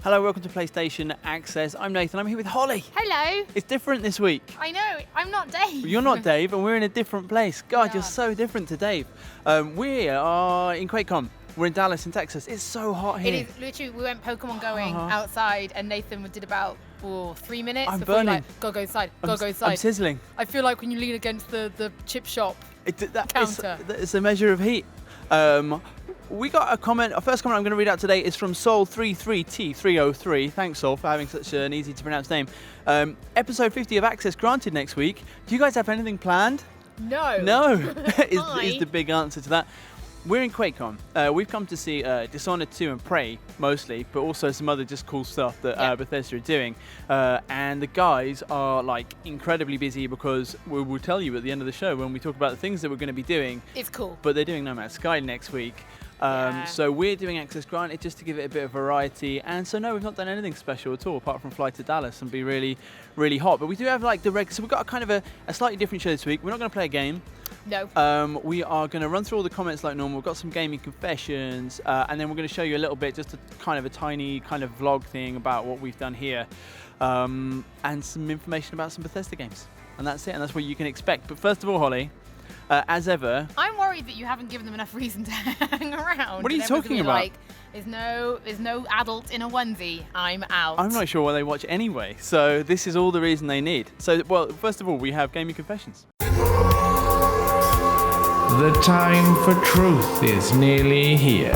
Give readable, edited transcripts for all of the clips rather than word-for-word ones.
Hello, welcome to PlayStation Access. I'm Nathan, I'm here with Hollie. Hello. It's different this week. I know, I'm not Dave. You're not Dave, and we're in a different place. God, Yeah. you're so different to Dave. We are in Quakecon. We're in Dallas in Texas. It's so hot here. It is literally, we went Pokemon going outside and Nathan did about 3 minutes. I'm before burning. Go inside, go inside. I'm sizzling. I feel like when you lean against the chip shop counter. It's a measure of heat. We got a comment. Our first comment I'm going to read out today is from Soul33T303. Thanks, Soul, for having such an easy to pronounce name. Episode 50 of Access granted next week. Do you guys have anything planned? No. No, is the big answer to that. We're in Quakecon. We've come to see Dishonored 2 and Prey, mostly, but also some other just cool stuff that Bethesda are doing. And the guys are like incredibly busy because we will tell you at the end of the show when we talk about the things that we're going to be doing. It's cool. But they're doing No Man's Sky next week. So we're doing Access granted just to give it a bit of variety. And so no, we've not done anything special at all apart from fly to Dallas and be really, really hot. But we do have like the so we've got a kind of a slightly different show this week. We're not going to play a game. No. We are going to run through all the comments like normal. We've got some gaming confessions, and then we're going to show you a little bit, just a kind of a tiny kind of vlog thing about what we've done here, and some information about some Bethesda games. And that's it, and that's what you can expect. But first of all, Hollie, as ever... I'm worried that you haven't given them enough reason to hang around. What are you talking about? Like, there's no adult in a onesie. I'm out. I'm not sure what they watch anyway, so this is all the reason they need. So, well, first of all, we have gaming confessions. The time for truth is nearly here,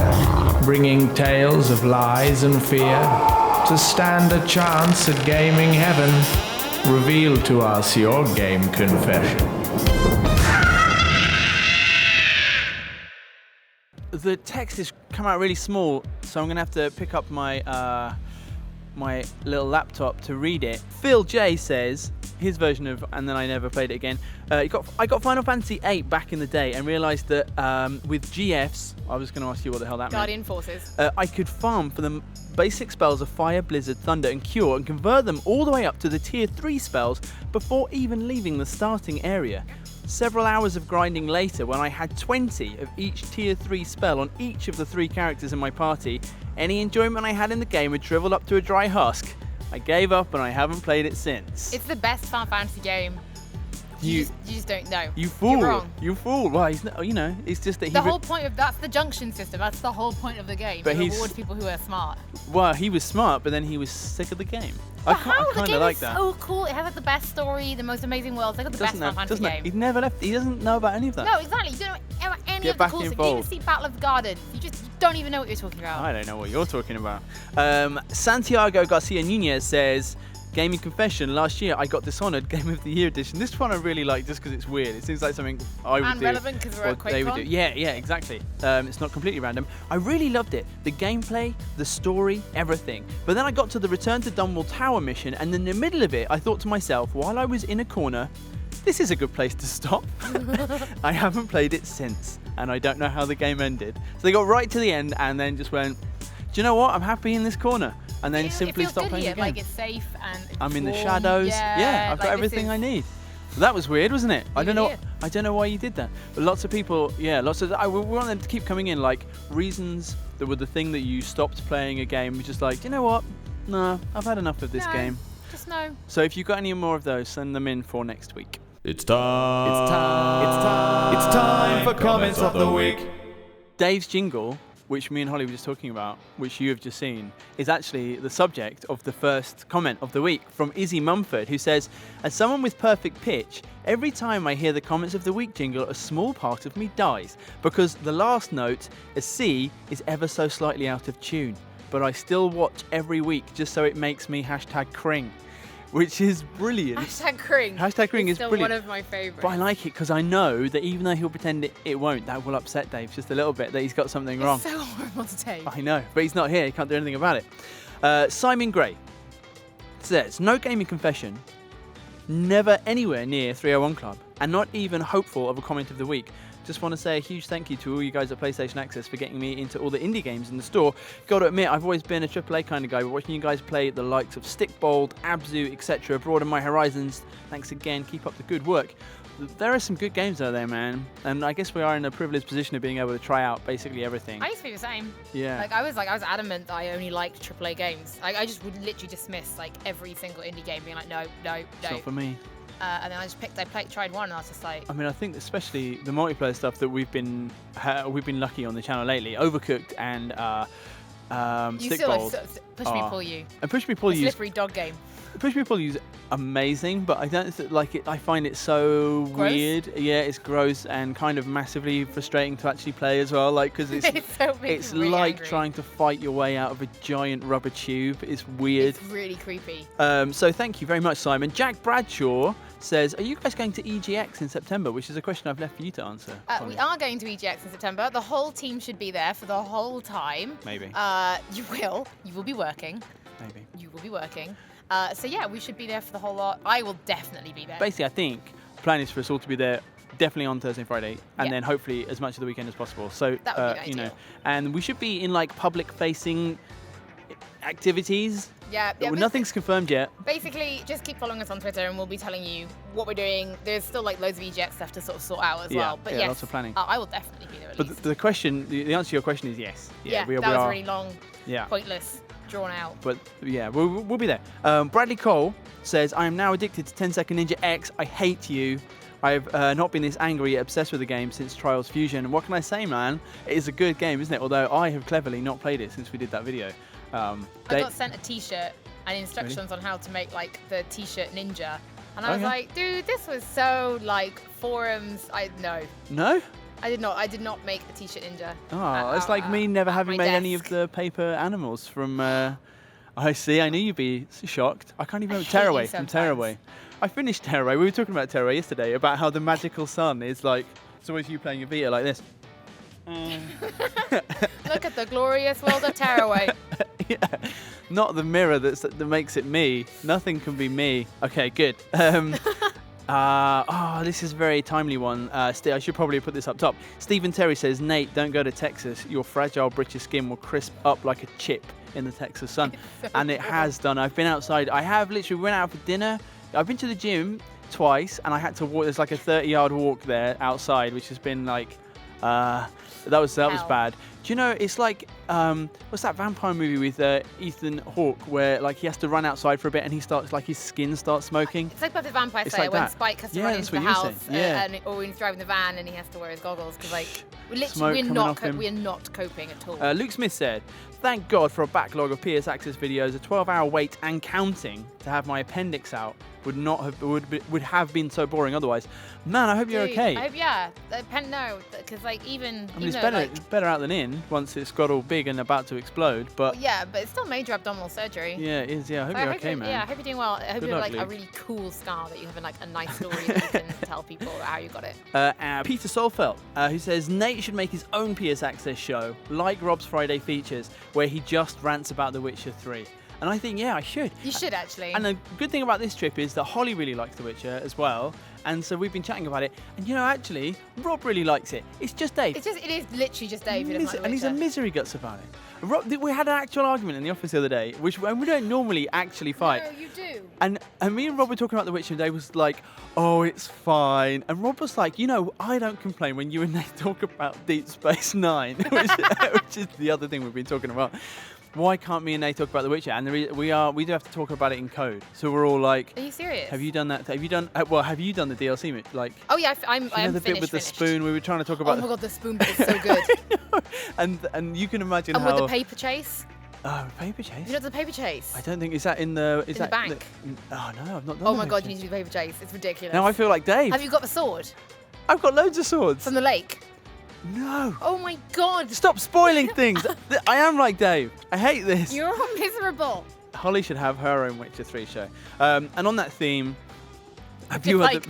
bringing tales of lies and fear. To stand a chance at gaming heaven, reveal to us your game confession. The text has come out really small, so I'm going to have to pick up my my little laptop to read it. Phil J says, his version of And Then I Never Played It Again. I got Final Fantasy VIII back in the day and realised that with GFs, I was going to ask you what the hell that Guardian meant. Forces. I could farm for the basic spells of Fire, Blizzard, Thunder and Cure and convert them all the way up to the tier 3 spells before even leaving the starting area. Several hours of grinding later, when I had 20 of each tier 3 spell on each of the 3 characters in my party, any enjoyment I had in the game had shriveled up to a dry husk. I gave up and I haven't played it since. It's the best Final Fantasy game. You just don't know. You fool. You're wrong. You fool. Well, he's not, it's just that he... The whole point of that's the junction system. That's the whole point of the game. But to he's... reward people who are smart. Well, he was smart, but then he was sick of the game. But I kind of like that. So cool. It has like the best story, the most amazing world. It's like the best Final Fantasy game. He's never left. He doesn't know about any of that. No, exactly. You don't know about any of the cool stuff. You didn't even see Battle of the Gardens. You don't even know what you're talking about. I don't know what you're talking about. Santiago Garcia Nunez says, gaming confession, last year I got Dishonored Game of the Year edition. This one I really like just because it's weird. It seems like something I would do. And relevant because we're at Quakecon. Yeah, exactly. It's not completely random. I really loved it. The gameplay, the story, everything. But then I got to the Return to Dunwall Tower mission, and in the middle of it I thought to myself, while I was in a corner, this is a good place to stop. I haven't played it since, and I don't know how the game ended. So they got right to the end and then just went, do you know what? I'm happy in this corner. And then simply stop playing the game. Like it's safe and it's I'm in the warm. shadows. Yeah, I've got everything I need. That was weird, wasn't it? I don't know why you did that. But lots of people, we want them to keep coming in, like reasons that were the thing that you stopped playing a game. Just like, you know what? No, I've had enough of this game. Just no. So if you've got any more of those, send them in for next week. It's time for comments of the week. Dave's jingle, which me and Hollie were just talking about, which you have just seen, is actually the subject of the first comment of the week from Izzy Mumford, who says, as someone with perfect pitch, every time I hear the comments of the week jingle, a small part of me dies, because the last note, a C, is ever so slightly out of tune. But I still watch every week just so it makes me #cring. Which is brilliant. #cring. #cring is still brilliant. one of my favourites. But I like it because I know that even though he'll pretend it won't, that will upset Dave just a little bit, that he's got something wrong. It's so horrible to take. I know, but he's not here. He can't do anything about it. Simon Gray says, no gaming confession, never anywhere near 301 Club, and not even hopeful of a comment of the week. Just want to say a huge thank you to all you guys at PlayStation Access for getting me into all the indie games in the store. Got to admit, I've always been a AAA kind of guy, but watching you guys play the likes of Stickbold, Abzu, etc. broaden my horizons. Thanks again. Keep up the good work. there are some good games out there, man. And I guess we are in a privileged position of being able to try out basically everything. I used to be the same. Yeah. I was adamant that I only liked AAA games. I just would literally dismiss like every single indie game, being like, no. It's not for me. And then I tried one, and I was just like. I mean, I think especially the multiplayer stuff that we've been lucky on the channel lately. Overcooked and Stickball. Push Me Pull You. And Push Me Pull You. Slippery dog game. Push Me Pull You is amazing, but I don't like it. I find it so gross? weird. Yeah, it's gross and kind of massively frustrating to actually play as well. Like, because it's really like angry. trying to fight your way out of a giant rubber tube. It's weird. It's really creepy. So thank you very much, Simon. Jack Bradshaw says, "Are you guys going to EGX in September?" Which is a question I've left for you to answer. We are going to EGX in September. The whole team should be there for the whole time. Maybe. You will be working. Maybe. You will be working. So yeah, we should be there for the whole lot. I will definitely be there. Basically, I think the plan is for us all to be there definitely on Thursday and Friday, and Yeah. then hopefully as much of the weekend as possible. So That would be you know, ideal. and we should be in like public-facing activities. Yeah. Nothing's confirmed yet. Basically, just keep following us on Twitter, and we'll be telling you what we're doing. There's still like loads of EGX stuff to sort of sort out as Yeah, well. But yeah, yes, lots of planning. I will definitely be there at But least. the question, the answer to your question is yes. Yeah, we that was are. really long, Yeah. pointless, drawn out. But yeah, we'll be there. Bradley Cole says, "I am now addicted to 10-Second Ninja X. I hate you. I've not been this angry yet obsessed with the game since Trials Fusion. And what can I say, man? It is a good game, isn't it? Although I have cleverly not played it since we did that video." I got sent a T-shirt and instructions on how to make like the T-shirt ninja, and I was Okay. like, dude, this was so like forums. No? I did not make a T-shirt ninja. Oh, it's like me never having my made any of desk. the paper animals from. I see. I knew you'd be shocked. I can't even I remember hate you Tearaway from sometimes. Tearaway. I finished Tearaway. We were talking about Tearaway yesterday about how the magical sun is like. It's always you playing your Vita like this. Look at the glorious world of Tearaway. Yeah. Not the mirror that makes it me. Nothing can be me. Okay, good. This is a very timely one. I should probably put this up top. Stephen Terry says, "Nate, don't go to Texas. Your fragile British skin will crisp up like a chip in the Texas sun." And it has done. I've been outside. I have literally went out for dinner. I've been to the gym twice, and I had to walk. There's like a 30-yard walk there outside, which has been like, that was bad. Do you know, it's like, what's that vampire movie with Ethan Hawke where like he has to run outside for a bit and he starts, like his skin starts smoking? It's like Buffy the Vampire It's Slayer like when that. Spike has to Yeah, run that's into the what you were house, saying. Yeah. or when he's driving the van and he has to wear his goggles because like Smoke we're coming not off him. we're not coping at all. Luke Smith said, "Thank God for a backlog of PS Access videos, a 12-hour wait and counting to have my appendix out would have been so boring otherwise." Man, I hope you're Dude, okay. I hope because like even I mean, it's though, better, like, it's better out than in once it's got all big and about to explode. But yeah, but it's still major abdominal surgery. yeah, it is. Yeah, I hope So you're okay, man. Yeah, I hope you're doing well. I hope Good you're luck, like a Luke. really cool scar that you have like a nice story that you can tell people how you got it. Peter Solfeld, who says Nate should make his own PS Access show, like Rob's Friday Features, where he just rants about The Witcher 3. And I think, yeah, I should. You should actually. And the good thing about this trip is that Holly really likes The Witcher as well. And so we've been chatting about it. And you know, actually, Rob really likes it. It's just Dave. it is literally just Dave who doesn't like The And he's a Witcher. misery guts about it. Rob, we had an actual argument in the office the other day, and we don't normally actually fight. No, you do. And me and Rob were talking about The Witcher, and Dave was like, "Oh, it's fine." And Rob was like, "You know, I don't complain when you and Nate talk about Deep Space Nine," which is the other thing we've been talking about. Why can't me and Nate talk about The Witcher? And we do have to talk about it in code. So we're all like, Are you serious? "Have you done that? Have you done the DLC? Like, Oh yeah, I you know am the bit with the finished. spoon? We were trying to talk Oh about." my god, the spoon bit is so good. and you can imagine And how. with the paper chase. Oh, paper chase. You know the paper chase? I don't think is that in the In the bank. Oh no, I've not done. Oh the my paper god, you chase. need to do the paper chase. It's ridiculous. Now I feel like Dave. Have you got the sword I've got loads of swords. from the lake? No. Oh my god. Stop spoiling things. I am like Dave. I hate this. You're miserable. Holly should have her own Witcher 3 show. And on that theme, have you had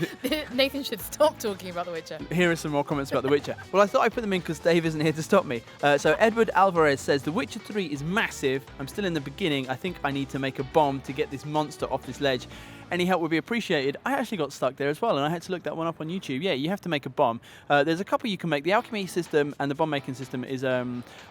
Nathan should stop talking about The Witcher. here are some more comments about The Witcher. Well, I thought I'd put them in because Dave isn't here to stop me. So Edward Alvarez says, The Witcher 3 is massive. I'm still in the beginning. I think I need to make a bomb to get this monster off this ledge. Any help would be appreciated. I actually got stuck there as well, and I had to look that one up on YouTube. Yeah, you have to make a bomb. There's a couple you can make. The alchemy system and the bomb making system is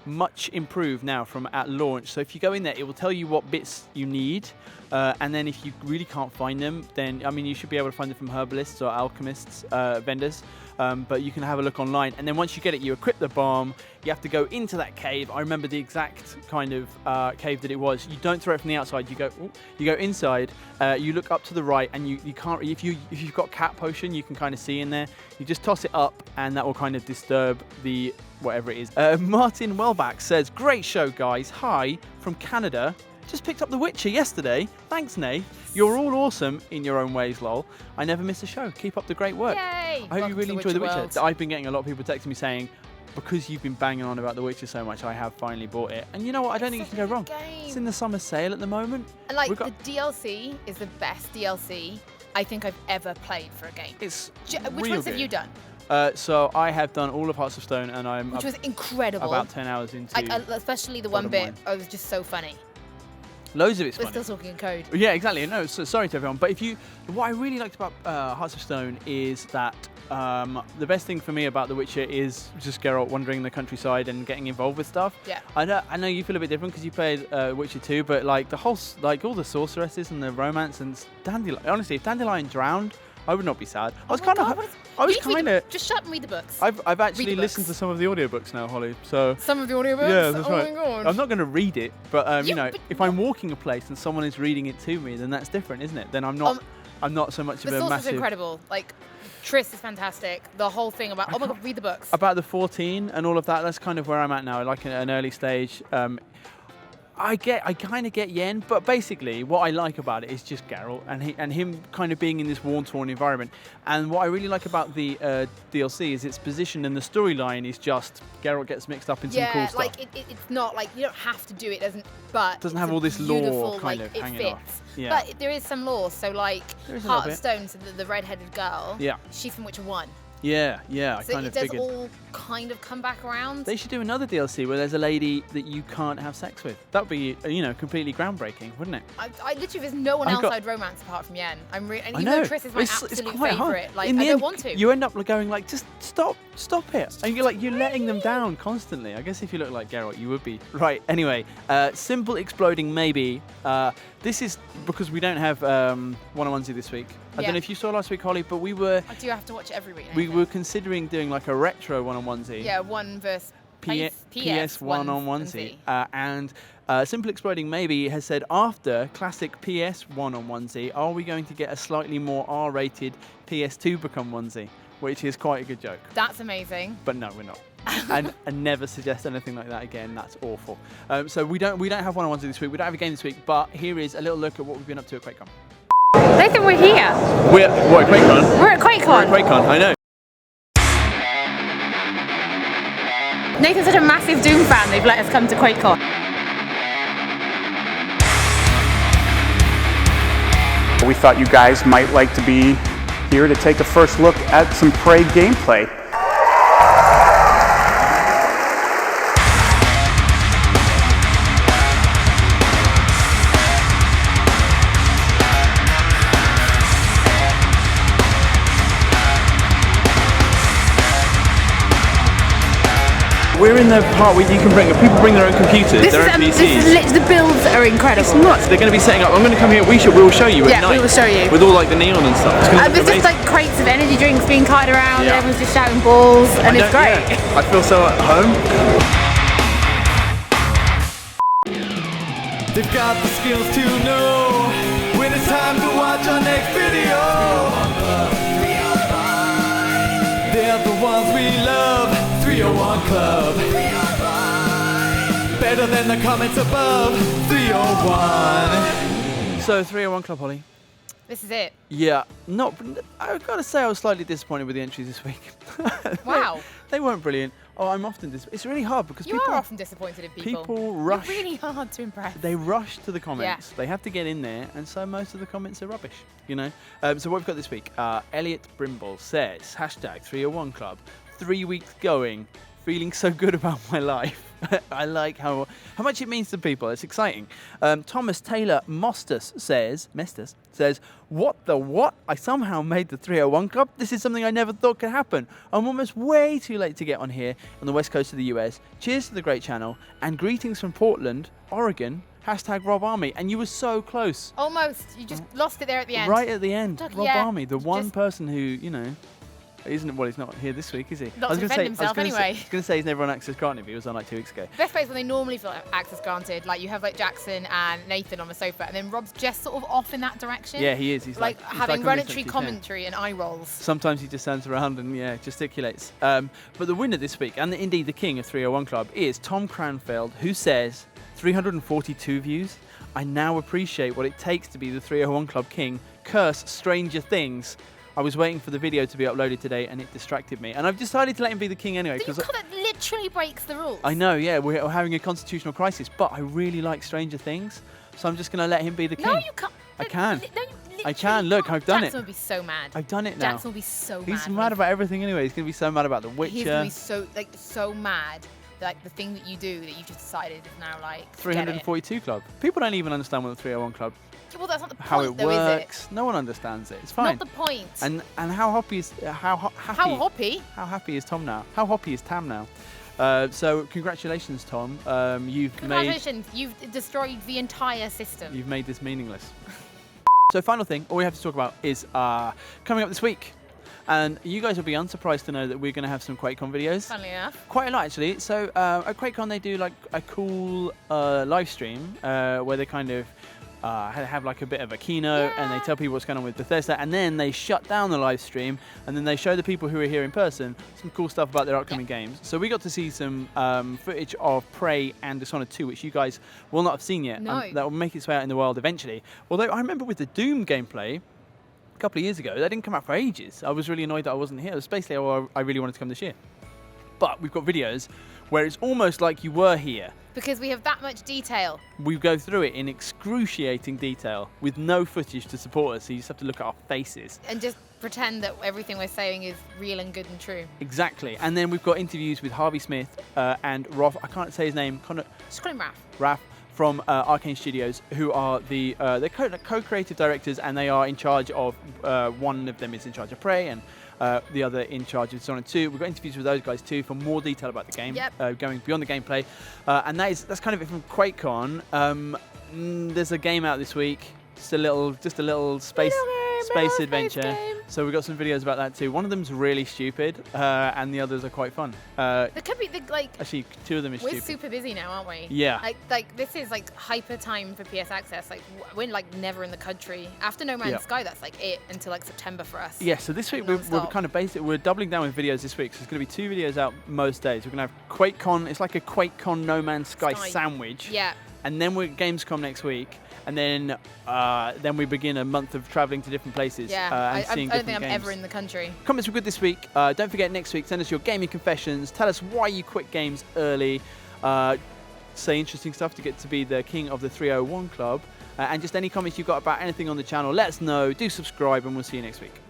much improved now from at launch. So if you go in there, it will tell you what bits you need. And then if you really can't find them, then, I mean, you should be able to find them from herbalists or alchemists, vendors. But you can have a look online. And then once you get it, you equip the bomb. You have to go into that cave. I remember the exact kind of cave that it was. You don't throw it from the outside. You go inside. You look up to the right, and you can't. If you've got cat potion, you can kind of see in there. You just toss it up, and that will kind of disturb the whatever it is. Martin Welbach says, "Great show, guys. Hi from Canada. Just picked up The Witcher yesterday. Thanks, Nath. You're all awesome in your own ways, lol. I never miss a show. Keep up the great work." Yay! I hope you really enjoy The Witcher. I've been getting a lot of people texting me saying, because you've been banging on about The Witcher so much, I have finally bought it. And you know what? I don't think you can go wrong. It's in the summer sale at the moment. And like, the DLC is the best DLC I think I've ever played for a game. It's Which ones have you done? So I have done all of Hearts of Stone, and Which was incredible. About 10 hours into. Like, especially the one bit, it was just so funny. Loads of it's We're funny. still talking in code. Yeah, exactly. No, so sorry to everyone. But what I really liked about Hearts of Stone is that the best thing for me about The Witcher is just Geralt wandering the countryside and getting involved with stuff. Yeah. I know you feel a bit different because you played Witcher 2, but like all the sorceresses and the romance and Dandelion. Honestly, if Dandelion drowned, I would not be sad. I was kind of. Just shut up and read the books. I've actually listened to some of the audiobooks now, Holly. So some of the audiobooks. Yeah, that's right. Oh my god. I'm not going to read it, but if I'm walking a place and someone is reading it to me, then that's different, isn't it? Then I'm not so much of a massive. The incredible. Like, Triss is fantastic. The whole thing about oh my god, read the books. About the 14 and all of that. That's kind of where I'm at now. Like an early stage. I kind of get Yen, but basically what I like about it is just Geralt and him kind of being in this war-torn environment. And what I really like about the DLC is its position, and the storyline is just Geralt gets mixed up in some cool stuff. Yeah, like it's not like you don't have to do it. Doesn't have all this lore kind of hanging fits. off. Yeah. But there is some lore. So like Heart of Stone, so the red-headed girl. Yeah. She's from Witcher 1. Yeah, I so kind of figured. So it does all kind of come back around. They should do another DLC where there's a lady that you can't have sex with. That would be, completely groundbreaking, wouldn't it? I literally, there's no one else I'd romance apart from Yen. And even though Triss is my absolute favourite, like, I don't want to. You end up going like, just stop it. And you're letting them down constantly. I guess if you look like Geralt, you would be. Right, anyway, simple exploding maybe. This is because we don't have one-on-onesie this week. I don't know if you saw last week, Holly, but we were... I do have to watch it every week. We were considering doing like a retro one-on-onesie. Yeah, one versus PS one-on-onesie. And Simple Exploding Maybe has said, after classic PS one-on-onesie, are we going to get a slightly more R-rated PS2 become onesie? Which is quite a good joke. That's amazing. But no, we're not. and never suggest anything like that again. That's awful. So we don't have one-on-onesie this week. We don't have a game this week. But here is a little look at what we've been up to at Quakecon. Nathan, we're here. We're at Quakecon? We're at Quakecon. We're at Quakecon, I know. Nathan's such a massive Doom fan, they've let us come to Quakecon. We thought you guys might like to be here to take a first look at some Prey gameplay. We're in the part where you can people bring their own computers, their own PCs. The builds are incredible. It's nuts. They're going to be setting up. I'm going to come here. We'll show you at night. Yeah, we will show you. With all like the neon and stuff. There's just like crates of energy drinks being carried around. Yeah. Everyone's just shouting balls, and it's great. Yeah. I feel so at home. They've got the skills to know when it's time to watch our next video. They're the ones we love. 301 Club. Better than the comments above. 301. So 301 Club, Holly. This is it. Yeah, I've got to say I was slightly disappointed with the entries this week. Wow. They weren't brilliant. Oh, I'm often disappointed. It's really hard because you are often disappointed in people. People rush. You're really hard to impress. They rush to the comments. Yeah. They have to get in there, and so most of the comments are rubbish. So what we've got this week? Elliot Brimble says #301 Club. 3 weeks going. feeling so good about my life. I like how much it means to people. It's exciting. Thomas Taylor Mestus says, what the what? I somehow made the 301 Club? This is something I never thought could happen. I'm almost way too late to get on here on the west coast of the US. Cheers to the great channel, and greetings from Portland, Oregon. #Rob Army. And you were so close. Almost. You just lost it there at the end. Right at the end. Look, Rob yeah, Army, the one just- person who, you know, isn't, well, he's not here this week, is he? Not to defend himself anyway. I was going to say he's never on Access Granted, but he was on like 2 weeks ago. Best place when they normally feel access granted, like you have like Jackson and Nathan on the sofa, and then Rob's just sort of off in that direction. Yeah, he is. He's like he's having like on this rudimentary empty commentary and eye rolls. Sometimes he just turns around and gesticulates. But the winner this week, and indeed the king of 301 Club, is Tom Cranfield, who says 342 views. I now appreciate what it takes to be the 301 Club king. Curse Stranger Things. I was waiting for the video to be uploaded today, and it distracted me. And I've decided to let him be the king anyway. That literally breaks the rules. I know, yeah, we're having a constitutional crisis, but I really like Stranger Things, so I'm just going to let him be the king. No, you can't. I can. No, you I can. Look, can't. I've done Jackson it. would be so mad. I've done it now. Jackson will be so mad. He's mad about everything anyway. He's going to be so mad about The Witcher. He's going to be so mad. Like the thing that you do that you've just decided is now like 342 Club. People don't even understand what the 301 Club. Well, that's not the point, How it though, works. Is it? No one understands it. It's fine. Not the point. And how happy is How hoppy? How happy is Tom now? How hoppy is Tam now? So congratulations, Tom. Congratulations, you've destroyed the entire system. You've made this meaningless. So final thing, all we have to talk about is coming up this week. And you guys will be unsurprised to know that we're going to have some Quakecon videos. Funnily enough. Quite a lot, actually. So at Quakecon, they do like a cool live stream where they kind of have like a bit of a keynote, and they tell people what's going on with Bethesda, and then they shut down the live stream, and then they show the people who are here in person some cool stuff about their upcoming games. So we got to see some footage of Prey and Dishonored 2, which you guys will not have seen yet. No. That will make its way out in the world eventually. Although I remember with the Doom gameplay, a couple of years ago, that didn't come out for ages. I was really annoyed that I wasn't here. It was basically how I really wanted to come this year. But we've got videos where it's almost like you were here. Because we have that much detail. We go through it in excruciating detail with no footage to support us, so you just have to look at our faces. And just pretend that everything we're saying is real and good and true. Exactly. And then we've got interviews with Harvey Smith and Rolf, I can't say his name, Just call him Raph. Raph from Arcane Studios, who are the co-creative directors, and they are in charge of, one of them is in charge of Prey, and the other in charge of Dishonored 2. We've got interviews with those guys too for more detail about the game, going beyond the gameplay. And that's kind of it from Quakecon. There's a game out this week, just a little space adventure. So we've got some videos about that too. One of them's really stupid, and the others are quite fun. There could be Actually, two of them are we're stupid. super busy now, aren't we? Yeah. Like this is like hyper time for PS Access. Like we're like never in the country. After No Man's Sky, that's like it until like September for us. Yeah. So this week we're kind of we're doubling down with videos this week. So there's going to be 2 videos out most days. We're going to have QuakeCon. It's like a QuakeCon No Man's Sky sandwich. Yeah. And then we're at Gamescom next week. And then we begin a month of traveling to different places. Yeah, and seeing I don't different think I'm games. ever in the country. Comments were good this week. Don't forget next week, send us your gaming confessions. Tell us why you quit games early. Say interesting stuff to get to be the king of the 301 Club. And just any comments you've got about anything on the channel, let us know. Do subscribe, and we'll see you next week.